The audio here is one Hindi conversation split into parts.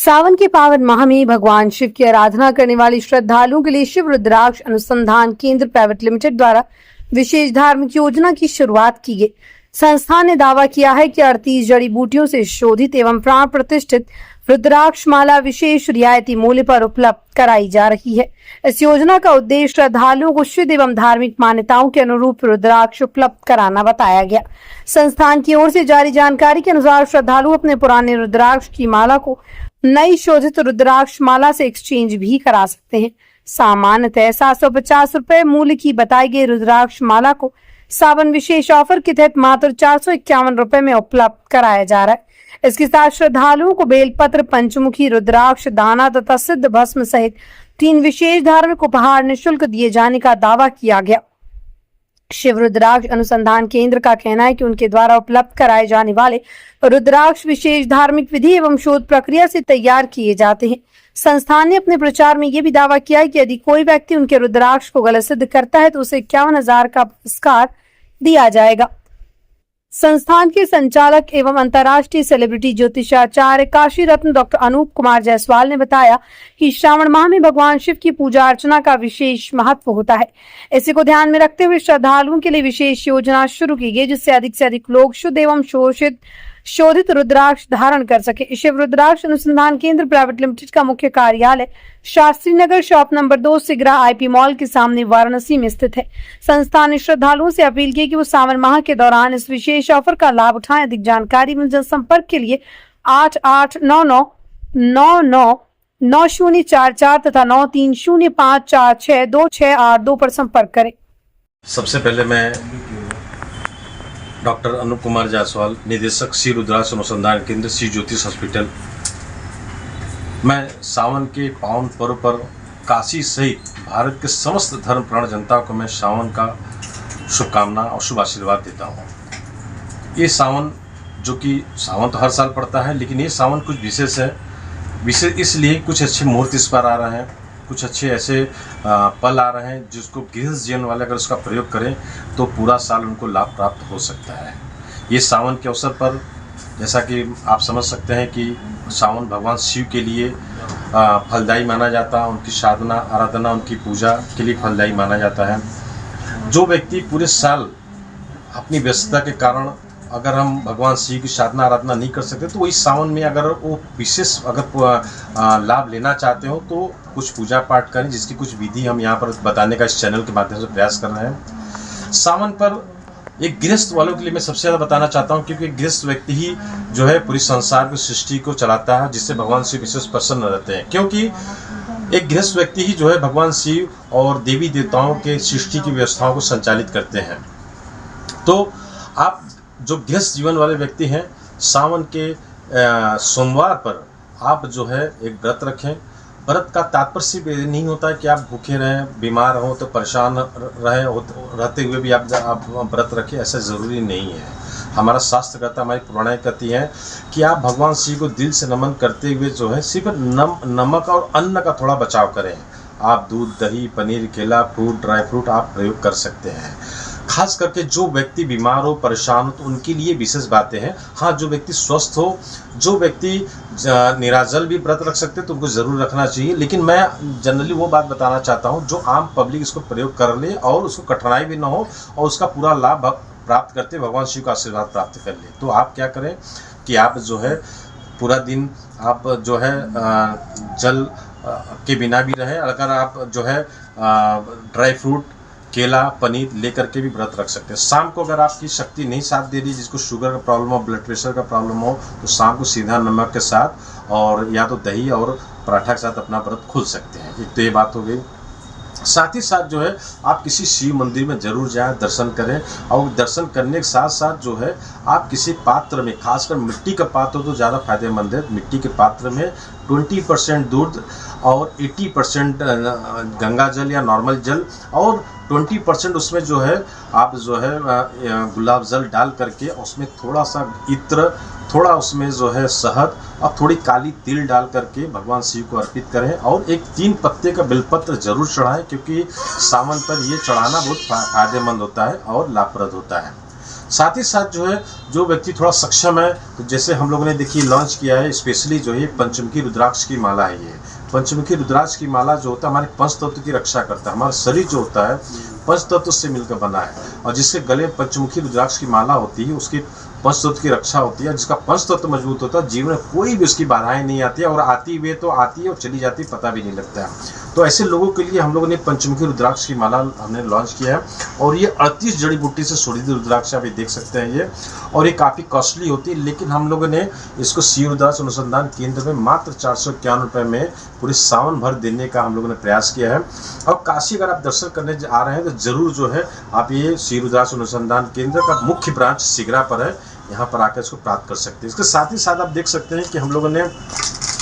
सावन के पावन माह में भगवान शिव की आराधना करने वाले श्रद्धालुओं के लिए शिव रुद्राक्ष अनुसंधान केंद्र प्राइवेट लिमिटेड द्वारा विशेष धार्मिक योजना की शुरुआत की गई। संस्थान ने दावा किया है कि 38 जड़ी बूटियों से शोधित एवं प्राण प्रतिष्ठित रुद्राक्ष माला विशेष रियायती मूल्य पर उपलब्ध कराई जा रही है। इस योजना का उद्देश्य श्रद्धालुओं को शुद्ध एवं धार्मिक मान्यताओं के अनुरूप रुद्राक्ष उपलब्ध कराना बताया गया। संस्थान की ओर से जारी जानकारी के अनुसार श्रद्धालु अपने पुराने रुद्राक्ष की माला को नई शोधित रुद्राक्ष माला से एक्सचेंज भी करा सकते हैं। सामान्यतः 750 रुपए मूल्य की बताई गई रुद्राक्ष माला को सावन विशेष ऑफर के तहत मात्र 451 रुपए में उपलब्ध कराया जा रहा है। इसके साथ श्रद्धालुओं को बेलपत्र, पंचमुखी, रुद्राक्ष दाना तथा सिद्ध भस्म सहित 3 विशेष धार्मिक उपहार निःशुल्क दिए जाने का दावा किया गया। शिव रुद्राक्ष अनुसंधान केंद्र का कहना है कि उनके द्वारा उपलब्ध कराए जाने वाले रुद्राक्ष विशेष धार्मिक विधि एवं शोध प्रक्रिया से तैयार किए जाते हैं। संस्थान ने अपने प्रचार में यह भी दावा किया है कि यदि कोई व्यक्ति उनके रुद्राक्ष को गलत सिद्ध करता है तो उसे 51,000 का पुरस्कार दिया जाएगा। संस्थान के संचालक एवं अंतर्राष्ट्रीय सेलिब्रिटी ज्योतिषाचार्य काशी रत्न डॉक्टर अनूप कुमार जायसवाल ने बताया कि श्रावण माह में भगवान शिव की पूजा अर्चना का विशेष महत्व होता है। इसी को ध्यान में रखते हुए श्रद्धालुओं के लिए विशेष योजना शुरू की गई, जिससे अधिक से अधिक लोग शुद्ध एवं शोधित रुद्राक्ष धारण कर सके। शिव रुद्राक्ष अनुसंधान केंद्र प्राइवेट लिमिटेड का मुख्य कार्यालय Shastri Nagar shop number 2 Sigra IP mall के सामने वाराणसी में स्थित है। संस्थान ने श्रद्धालुओं से अपील की कि वो सावन माह के दौरान इस विशेष ऑफर का लाभ उठाएं। अधिक जानकारी में जनसंपर्क के लिए 8899999044 तथा 9305462682 पर संपर्क करें। सबसे पहले मैं डॉक्टर अनूप कुमार जायसवाल, निदेशक श्री रुद्राक्ष अनुसंधान केंद्र, श्री ज्योतिष हॉस्पिटल। मैं सावन के पावन पर्व पर काशी सहित भारत के समस्त धर्म प्राण जनता को मैं सावन का शुभकामना और शुभ आशीर्वाद देता हूँ। ये सावन, जो कि सावन तो हर साल पड़ता है, लेकिन ये सावन कुछ विशेष है। विशेष इसलिए कुछ अच्छे मुहूर्त इस पर आ रहे हैं, कुछ अच्छे ऐसे पल आ रहे हैं जिसको गृहस्थ जीवन वाले अगर उसका प्रयोग करें तो पूरा साल उनको लाभ प्राप्त हो सकता है। ये सावन के अवसर पर, जैसा कि आप समझ सकते हैं कि सावन भगवान शिव के लिए फलदायी माना जाता है। उनकी साधना आराधना, उनकी पूजा के लिए फलदायी माना जाता है। जो व्यक्ति पूरे साल अपनी व्यस्तता के कारण अगर हम भगवान शिव की साधना आराधना नहीं कर सकते तो इस सावन में अगर वो विशेष लाभ लेना चाहते हो तो कुछ पूजा पाठ करें, जिसकी कुछ विधि हम यहाँ पर बताने का इस चैनल के माध्यम से प्रयास कर रहे हैं। सावन पर एक गृहस्थ वालों के लिए मैं सबसे ज़्यादा बताना चाहता हूँ, क्योंकि गृहस्थ व्यक्ति ही जो है पूरी संसार की सृष्टि को चलाता है, जिससे भगवान शिव विशेष प्रसन्न रहते हैं। क्योंकि एक गृहस्थ व्यक्ति ही जो है भगवान शिव और देवी देवताओं के सृष्टि की व्यवस्थाओं को संचालित करते हैं। तो आप जो गृहस्थ जीवन वाले व्यक्ति हैं, सावन के सोमवार पर आप जो है एक व्रत रखें। व्रत का तात्पर्य सिर्फ ये नहीं होता है कि आप भूखे रहें, बीमार हो तो परेशान रहते हुए भी आप व्रत रखें, ऐसा ज़रूरी नहीं है। हमारा शास्त्र कहता है, हमारी पुराणाएं कहती हैं कि आप भगवान शिव को दिल से नमन करते हुए जो है सिर्फ नमक और अन्न का थोड़ा बचाव करें। आप दूध, दही, पनीर, केला, फ्रूट, ड्राई फ्रूट आप प्रयोग कर सकते हैं। खास करके जो व्यक्ति बीमार हो, परेशान हो, तो उनके लिए विशेष बातें हैं। हाँ, जो व्यक्ति स्वस्थ हो, जो व्यक्ति निराजल भी व्रत रख सकते हैं तो उनको ज़रूर रखना चाहिए। लेकिन मैं जनरली वो बात बताना चाहता हूँ जो आम पब्लिक इसको प्रयोग कर ले और उसको कठिनाई भी ना हो और उसका पूरा लाभ प्राप्त करते भगवान शिव का आशीर्वाद प्राप्त कर ले। तो आप क्या करें कि आप जो है पूरा दिन आप जो है जल के बिना भी रहें। अगर आप जो है ड्राई फ्रूट, केला, पनीर लेकर के भी व्रत रख सकते हैं। शाम को अगर आपकी शक्ति नहीं साथ दे रही, जिसको शुगर का प्रॉब्लम हो, ब्लड प्रेशर का प्रॉब्लम हो, तो शाम को सीधा नमक के साथ और या तो दही और पराठा के साथ अपना व्रत खोल सकते हैं। एक तो ये बात हो गई। साथ ही साथ जो है आप किसी शिव मंदिर में जरूर जाएं, दर्शन करें। और दर्शन करने के साथ साथ जो है आप किसी पात्र में, खासकर मिट्टी का पात्र हो तो ज़्यादा फायदेमंद है। मिट्टी के पात्र में 20% दूध और 80% गंगा जल या नॉर्मल जल और 20% उसमें जो है आप जो है गुलाब जल डाल करके उसमें थोड़ा सा इत्र, थोड़ा उसमें जो है शहद और थोड़ी काली तिल डाल करके भगवान शिव को अर्पित करें। और एक 3 पत्ते का बेलपत्र जरूर चढ़ाएं, क्योंकि सावन पर ये चढ़ाना बहुत फायदेमंद होता है और लाभप्रद होता है। साथ ही साथ जो है जो व्यक्ति थोड़ा सक्षम है, तो जैसे हम लोगों ने देखिए लॉन्च किया है स्पेशली जो है पंचमुखी रुद्राक्ष की माला है। ये पंचमुखी रुद्राक्ष की माला जो होता है हमारे पंच तत्व की रक्षा करता है। हमारा शरीर जो होता है पंच तत्व से मिलकर बना है, और जिसके गले में पंचमुखी रुद्राक्ष की माला होती है उसकी पंच तत्व की रक्षा होती है। जिसका पंच तत्व मजबूत होता है, जीवन में कोई भी उसकी बाधाएं नहीं आती है, और आती हुई तो आती है और चली जाती है, पता भी नहीं लगता है। तो ऐसे लोगों के लिए हम लोगों ने पंचमुखी रुद्राक्ष की माला हमने लॉन्च किया है, और ये 38 जड़ी बूटी से शोधित रुद्राक्ष आप ये देख सकते हैं ये, और ये काफ़ी कॉस्टली होती है, लेकिन हम लोगों ने इसको श्री रुद्राक्ष अनुसंधान केंद्र में मात्र 451 रुपये में पूरे सावन भर देने का हम लोगों ने प्रयास किया है। और काशी अगर आप दर्शन करने आ रहे हैं तो जरूर जो है आप ये श्री रुद्राक्ष अनुसंधान केंद्र का मुख्य ब्रांच सिगरा पर है, यहाँ पर आकर इसको प्राप्त कर सकते हैं। इसके साथ ही साथ आप देख सकते हैं कि हम लोगों ने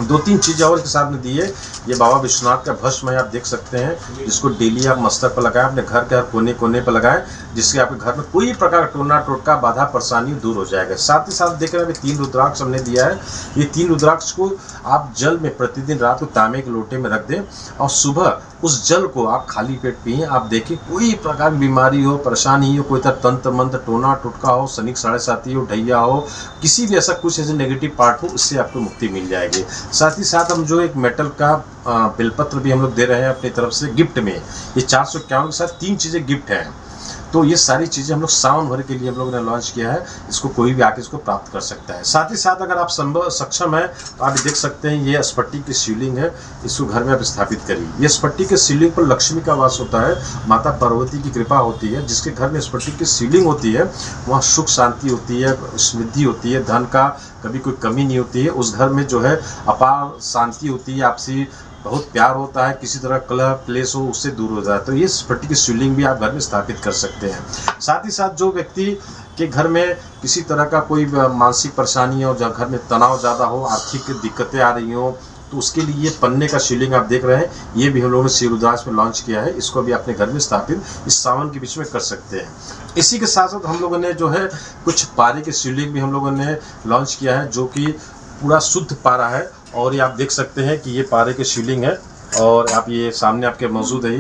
2-3 चीज़ें और के साथ में दी है। ये बाबा विश्वनाथ का भस्म है, आप देख सकते हैं, जिसको डेली आप मस्तक पर लगाएं, अपने घर के हर कोने कोने पर लगाएं, जिससे आपके घर में कोई प्रकार का टोना टोटका बाधा परेशानी दूर हो जाएगा। साथ ही साथ देख रहे हैं 3 रुद्राक्ष हमने दिया है। ये 3 रुद्राक्ष को आप जल में प्रतिदिन रात को तांबे के लोटे में रख दें, और सुबह उस जल को आप खाली पेट पिए। आप देखिए कोई प्रकार की बीमारी हो, परेशानी हो, कोई तरह तंत्र मंत्र टोना टोटका हो, शनिक 7.5 हो, ढैया हो, किसी भी ऐसा कुछ ऐसे नेगेटिव पार्ट हो, उससे आपको मुक्ति मिल जाएगी। साथ ही साथ हम जो एक मेटल का बेलपत्र भी हम लोग दे रहे हैं अपनी तरफ से गिफ्ट में। ये 451 के साथ 3 चीज़ें गिफ्ट हैं। तो ये सारी चीज़ें हम लोग सावन भर के लिए हम लोगों ने लॉन्च किया है। इसको कोई भी आके इसको प्राप्त कर सकता है। साथ ही साथ अगर आप सक्षम है तो आप देख सकते हैं ये स्फटिक की शिवलिंग है, इसको घर में आप स्थापित करिए। ये स्फटिक के शिवलिंग पर लक्ष्मी का वास होता है, माता पार्वती की कृपा होती है। जिसके घर में स्फटिक की शिवलिंग होती है वहाँ सुख शांति होती है, समृद्धि होती है, धन का कभी कोई कमी नहीं होती है। उस घर में जो है अपार शांति होती है, आपसी बहुत प्यार होता है, किसी तरह कलह क्लेश हो उससे दूर हो जाए। तो ये स्फटिक की शिवलिंग भी आप घर में स्थापित कर सकते हैं। साथ ही साथ जो व्यक्ति के घर में किसी तरह का कोई मानसिक परेशानी हो, जहाँ घर में तनाव ज़्यादा हो, आर्थिक दिक्कतें आ रही हो, तो उसके लिए ये पन्ने का शिवलिंग आप देख रहे हैं, ये भी हम लोगों ने श्री रुद्राक्ष में लॉन्च किया है। इसको भी अपने घर में स्थापित इस सावन के बीच में कर सकते हैं। इसी के साथ साथ हम लोगों ने जो है कुछ पारे के शिवलिंग भी हम लोगों ने लॉन्च किया है, जो कि पूरा शुद्ध पारा है। और ये आप देख सकते हैं कि ये पारे के शिवलिंग है, और आप ये सामने आपके मौजूद है।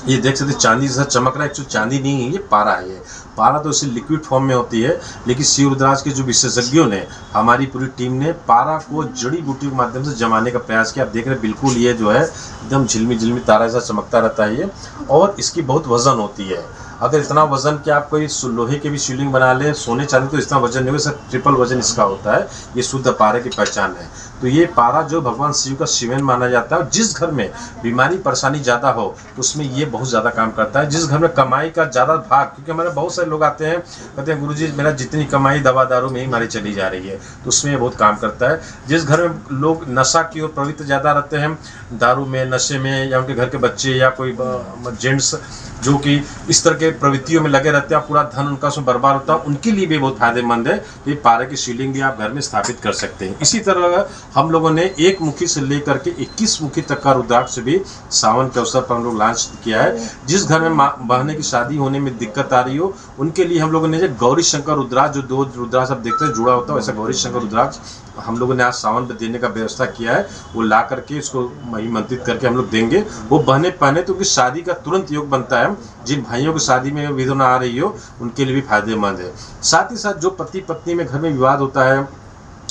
ये देख सकते हैं चांदी जैसा चमक रहा है, एक्चुअली चांदी नहीं है, ये पारा है। ये पारा तो इसे लिक्विड फॉर्म में होती है, लेकिन श्री रुद्राक्ष के जो विशेषज्ञों ने, हमारी पूरी टीम ने पारा को जड़ी बूटी के माध्यम से जमाने का प्रयास किया। आप देख रहे हैं बिल्कुल ये जो है एकदम झिलमी झिलमी तारा जैसा चमकता रहता है ये, और इसकी बहुत वजन होती है। अगर इतना वजन कि आप कोई लोहे के भी शिवलिंग बना ले, सोने चांदी, तो इतना वजन नहीं होगा, सर ट्रिपल वजन इसका होता है। ये शुद्ध पारे की पहचान है। तो ये पारा जो भगवान शिव का शिवन माना जाता है। जिस घर में बीमारी परेशानी ज़्यादा हो तो उसमें ये बहुत ज़्यादा काम करता है। जिस घर में कमाई का ज़्यादा भाग, क्योंकि हमारे बहुत सारे लोग आते हैं कहते हैं गुरुजी मेरा जितनी कमाई दवा दारू में ही मारी चली जा रही है, तो उसमें ये बहुत काम करता है। जिस घर में लोग नशा की ओर प्रवृत्त ज़्यादा रहते हैं, दारू में, नशे में, या उनके घर के बच्चे या कोई जेंट्स जो कि इस तरह के प्रवृत्तियों में लगे रहते हैं, पूरा धन उनका उसमें बर्बाद होता है, उनके लिए भी बहुत फायदेमंद है। तो ये पारे की शिवलिंग भी आप घर में स्थापित कर सकते हैं। इसी तरह हम लोगों ने 1 मुखी से लेकर के 21 मुखी तक का रुद्राक्ष भी सावन के अवसर पर हम लोग लॉन्च किया है। जिस घर में बहने की शादी होने में दिक्कत आ रही हो, उनके लिए हम लोगों ने जो गौरी शंकर रुद्राक्ष, जो 2 रुद्राक्ष आप देखते हैं जुड़ा होता है, वैसा गौरी शंकर रुद्राक्ष हम लोगों ने आज सावन पे देने का व्यवस्था किया है। वो ला करके इसको महिमंत्रित करके हम लोग देंगे। वो बहने पहने तो उनकी शादी का तुरंत योग बनता है। जिन भाइयों की शादी में विधवा आ रही हो उनके लिए भी फायदेमंद है। साथ ही साथ जो पति पत्नी में घर में विवाद होता है,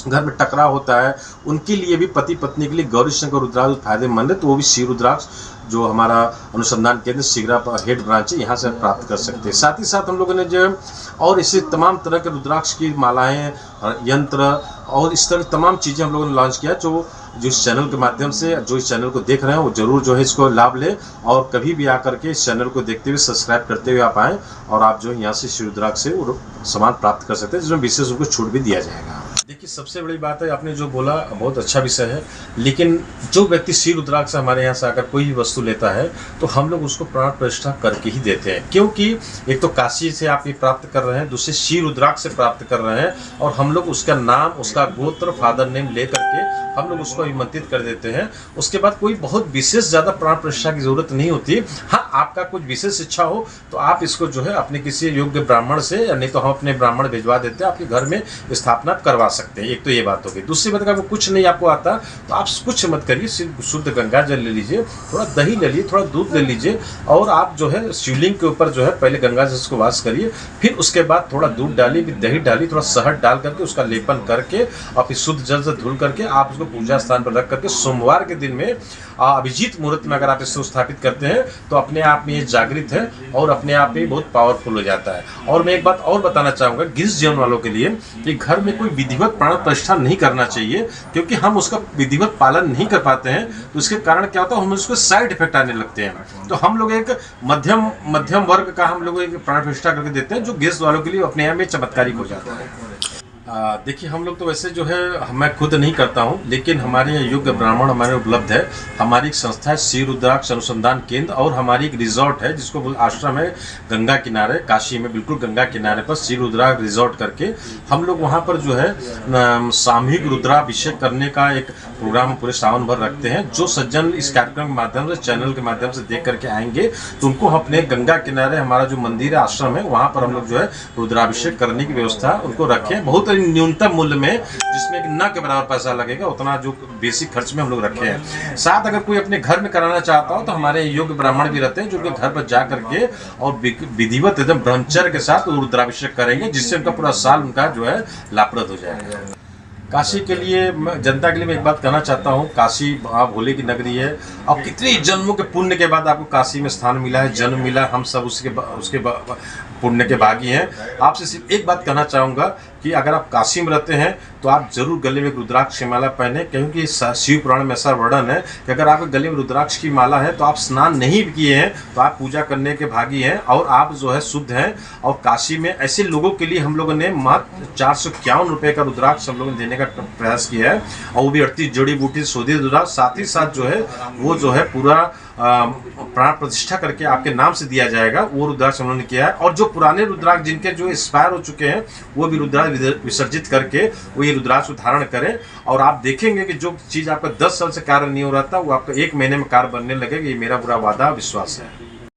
घर में टकराव होता है, उनके लिए भी पति पत्नी के लिए गौरी शंकर रुद्राक्ष फायदेमंद है। तो वो भी श्री रुद्राक्ष जो हमारा अनुसंधान केंद्र सिगरा हेड ब्रांच है, यहाँ से प्राप्त कर सकते हैं। साथ ही साथ हम लोगों ने जो और इसे तमाम तरह के रुद्राक्ष की मालाएं, यंत्र और इस तरह तमाम चीज़ें हम लोगों ने लॉन्च किया। जो इस चैनल के माध्यम से जो इस चैनल को देख रहे हैं वो जरूर जो है इसको लाभ लें, और कभी भी आकर के इस चैनल को देखते हुए सब्सक्राइब करते हुए आप आएँ, और आप जो है यहाँ से श्री रुद्राक्ष से सामान प्राप्त कर सकते हैं, जिसमें विशेष रूप से छूट भी दिया जाएगा। देखिए सबसे बड़ी बात है, आपने जो बोला बहुत अच्छा विषय है, लेकिन जो व्यक्ति श्री रुद्राक्ष से हमारे यहाँ से आकर कोई भी वस्तु लेता है तो हम लोग उसको प्राण प्रतिष्ठा करके ही देते हैं। क्योंकि एक तो काशी से आप ये प्राप्त कर रहे हैं, दूसरे श्री रुद्राक्ष से प्राप्त कर रहे हैं, और हम लोग उसका नाम, उसका गोत्र, फादर नेम ले करके हम लोग उसको अभिमंत्रित कर देते हैं। उसके बाद कोई बहुत विशेष ज़्यादा प्राण प्रतिष्ठा की जरूरत नहीं होती। हाँ, आपका कुछ विशेष इच्छा हो तो आप इसको जो है अपने किसी योग्य ब्राह्मण से, या नहीं तो हम अपने ब्राह्मण भिजवा देते हैं, आपके घर में स्थापना करवा सकते हैं। एक तो ये बात हो गई। दूसरी बात, अगर वो कुछ नहीं आपको आता तो आप कुछ मत करिए, सिर्फ शुद्ध गंगा जल ले लीजिए, थोड़ा दही ले लीजिए, थोड़ा दूध ले लीजिए और आप जो है शिवलिंग के ऊपर जो है पहले गंगा जल को वाश करिए, फिर उसके बाद थोड़ा दूध डालिए, फिर दही डालिए, थोड़ा शहद डाल करके उसका लेपन करके और फिर शुद्ध जल से धुल करके आप उसको पूजा स्थान पर रख करके सोमवार के दिन में अभिजीत मुहूर्त में अगर आप इसको स्थापित करते हैं तो अपने आप में ये जागृत है और अपने आप में बहुत पावरफुल हो जाता है। और मैं एक बात और बताना चाहूँगा गिरस जीवन वालों के लिए कि घर में कोई विधिवत प्राण प्रतिष्ठा नहीं करना चाहिए, क्योंकि हम उसका विधिवत पालन नहीं कर पाते हैं तो इसके कारण क्या होता है, हम उसको साइड इफेक्ट आने लगते हैं। तो हम लोग एक मध्यम वर्ग का हम लोग एक प्राण प्रतिष्ठा करके देते हैं जो गिरस वालों के लिए अपने आप में चमत्कारिक हो जाता है। देखिए हम लोग तो वैसे जो है मैं खुद नहीं करता हूँ, लेकिन हमारे यहाँ योग्य ब्राह्मण हमारे उपलब्ध है। हमारी एक संस्था है श्री रुद्राक्ष अनुसंधान केंद्र और हमारी एक रिजॉर्ट है जिसको आश्रम है गंगा किनारे, काशी में बिल्कुल गंगा किनारे पर श्री रुद्राक्ष रिजॉर्ट करके हम लोग वहाँ पर जो है सामूहिक रुद्राभिषेक करने का एक प्रोग्राम पूरे सावन भर रखते हैं। जो सज्जन इस कार्यक्रम के माध्यम से, चैनल के माध्यम से देख करके आएंगे तो उनको अपने गंगा किनारे हमारा जो मंदिर है, आश्रम है, वहाँ पर हम लोग जो है रुद्राभिषेक करने की व्यवस्था उनको रखें। बहुत न्यूनतम मूल्य में, जिसमें कि न के बराबर पैसा लगेगा, उतना जो बेसिक खर्च में हम लोग रखे हैं। साथ अगर कोई अपने घर में कराना चाहता हो तो हमारे योग्य ब्राह्मण भी रहते हैं जो उनके घर पर जा करके और विधिवत एकदम ब्रह्मचर्य के साथ रुद्राभिषेक करेंगे, जिससे उनका पूरा साल उनका जो है लाभप्रद हो जाएगा। काशी के लिए जनता के लिए मैं एक बात कहना चाहता हूँ, काशी आप भोले की नगरी है और कितनी जन्मों के पुण्य के बाद आपको काशी में स्थान मिला है, जन्म मिला, हम सब उसके पुण्य के भागी हैं। आपसे सिर्फ एक बात कहना चाहूँगा कि अगर आप काशी में रहते हैं तो आप जरूर गले में रुद्राक्ष की माला पहने, क्योंकि शिव पुराण में ऐसा वर्णन है कि अगर आपके गले में रुद्राक्ष की माला है तो आप स्नान नहीं किए हैं तो आप पूजा करने के भागी हैं और आप जो है शुद्ध हैं। और काशी में ऐसे लोगों के लिए हम लोगों ने मात्र 451 रुपये का रुद्राक्ष हम लोगों ने देने का प्रयास किया है, और वो भी 38 जड़ी बूटी शोधित रुद्राक्ष, साथ ही साथ जो है वो जो है पूरा प्राण प्रतिष्ठा करके आपके नाम से दिया जाएगा। वो रुद्राक्ष हम लोगों ने किया है। और जो पुराने रुद्राक्ष जिनके जो एक्सपायर हो चुके हैं वो भी रुद्राक्ष विसर्जित करके वो ये रुद्राक्ष धारण करें, और आप देखेंगे कि जो चीज़ आपका 10 साल से कार्य नहीं हो रहा था वो आपका 1 महीने में कार्य बनने लगेगा। ये मेरा पूरा वादा विश्वास है।